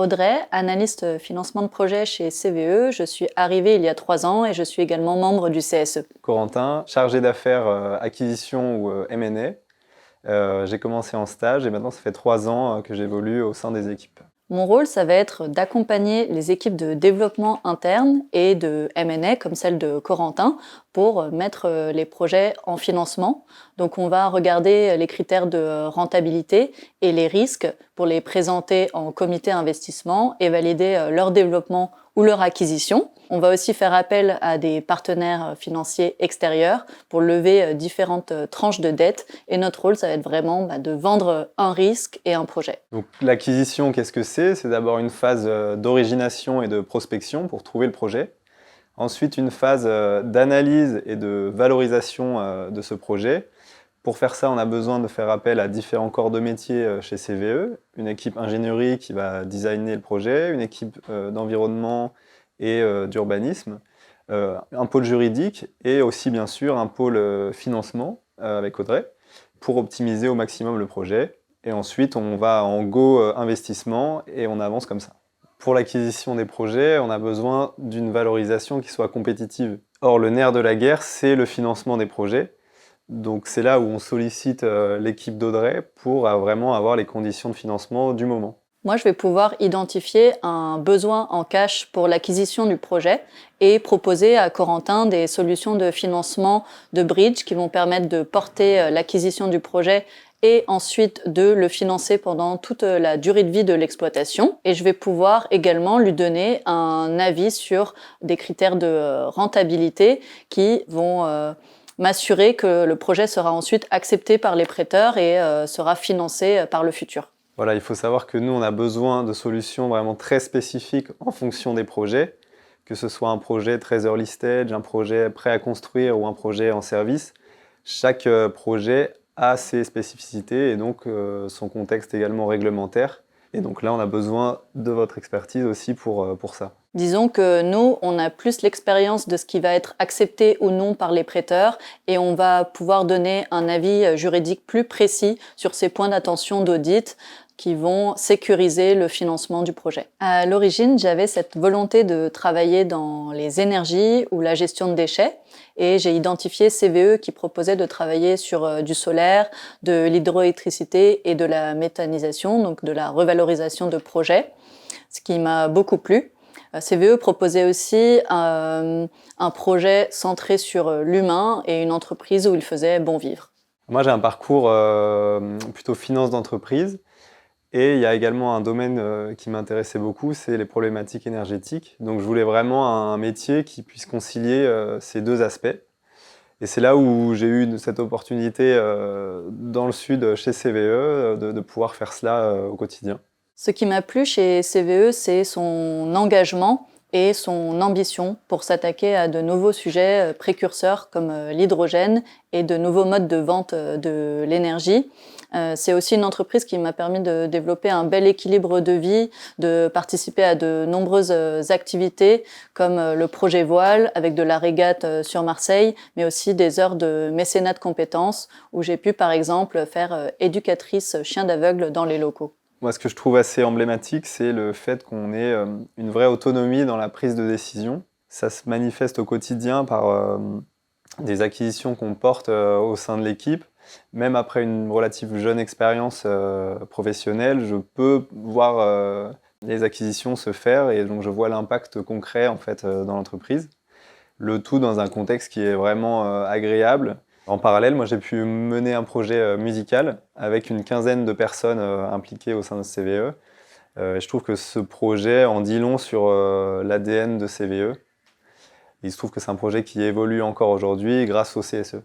Audrey, analyste financement de projet chez CVE. Je suis arrivée il y a 3 ans et je suis également membre du CSE. Corentin, chargé d'affaires acquisition ou M&A. J'ai commencé en stage et maintenant ça fait 3 ans que j'évolue au sein des équipes. Mon rôle, ça va être d'accompagner les équipes de développement interne et de M&A, comme celle de Corentin, pour mettre les projets en financement. Donc on va regarder les critères de rentabilité et les risques pour les présenter en comité investissement et valider leur développement ou leur acquisition. On va aussi faire appel à des partenaires financiers extérieurs pour lever différentes tranches de dette. Et notre rôle, ça va être vraiment de vendre un risque et un projet. Donc l'acquisition, qu'est-ce que c'est? C'est d'abord une phase d'origination et de prospection pour trouver le projet. Ensuite, une phase d'analyse et de valorisation de ce projet. Pour faire ça, on a besoin de faire appel à différents corps de métier chez CVE, une équipe ingénierie qui va designer le projet, une équipe d'environnement et d'urbanisme, un pôle juridique et aussi bien sûr un pôle financement avec Audrey pour optimiser au maximum le projet. Et ensuite, on va en go investissement et on avance comme ça. Pour l'acquisition des projets, on a besoin d'une valorisation qui soit compétitive. Or, le nerf de la guerre, c'est le financement des projets. Donc c'est là où on sollicite l'équipe d'Audrey pour vraiment avoir les conditions de financement du moment. Moi, je vais pouvoir identifier un besoin en cash pour l'acquisition du projet et proposer à Corentin des solutions de financement de bridge qui vont permettre de porter l'acquisition du projet et ensuite de le financer pendant toute la durée de vie de l'exploitation. Et je vais pouvoir également lui donner un avis sur des critères de rentabilité qui vont m'assurer que le projet sera ensuite accepté par les prêteurs et sera financé par le futur. Voilà, il faut savoir que nous, on a besoin de solutions vraiment très spécifiques en fonction des projets, que ce soit un projet très early stage, un projet prêt à construire ou un projet en service. Chaque projet a ses spécificités et donc son contexte également réglementaire. Et donc là, on a besoin de votre expertise aussi pour ça. Disons que nous, on a plus l'expérience de ce qui va être accepté ou non par les prêteurs et on va pouvoir donner un avis juridique plus précis sur ces points d'attention d'audit qui vont sécuriser le financement du projet. À l'origine, j'avais cette volonté de travailler dans les énergies ou la gestion de déchets et j'ai identifié CVE qui proposait de travailler sur du solaire, de l'hydroélectricité et de la méthanisation, donc de la revalorisation de projets, ce qui m'a beaucoup plu. CVE proposait aussi un projet centré sur l'humain et une entreprise où il faisait bon vivre. Moi, j'ai un parcours plutôt finance d'entreprise. Et il y a également un domaine qui m'intéressait beaucoup, c'est les problématiques énergétiques. Donc je voulais vraiment un métier qui puisse concilier ces deux aspects. Et c'est là où j'ai eu cette opportunité dans le sud chez CVE de pouvoir faire cela au quotidien. Ce qui m'a plu chez CVE, c'est son engagement et son ambition pour s'attaquer à de nouveaux sujets précurseurs comme l'hydrogène et de nouveaux modes de vente de l'énergie. C'est aussi une entreprise qui m'a permis de développer un bel équilibre de vie, de participer à de nombreuses activités comme le projet Voile avec de la régate sur Marseille, mais aussi des heures de mécénat de compétences où j'ai pu par exemple faire éducatrice chien d'aveugle dans les locaux. Moi, ce que je trouve assez emblématique, c'est le fait qu'on ait une vraie autonomie dans la prise de décision. Ça se manifeste au quotidien par des acquisitions qu'on porte au sein de l'équipe. Même après une relative jeune expérience professionnelle, je peux voir les acquisitions se faire et donc je vois l'impact concret en fait, dans l'entreprise. Le tout dans un contexte qui est vraiment agréable. En parallèle, moi j'ai pu mener un projet musical avec une quinzaine de personnes impliquées au sein de CVE. Je trouve que ce projet en dit long sur l'ADN de CVE. Il se trouve que c'est un projet qui évolue encore aujourd'hui grâce au CSE.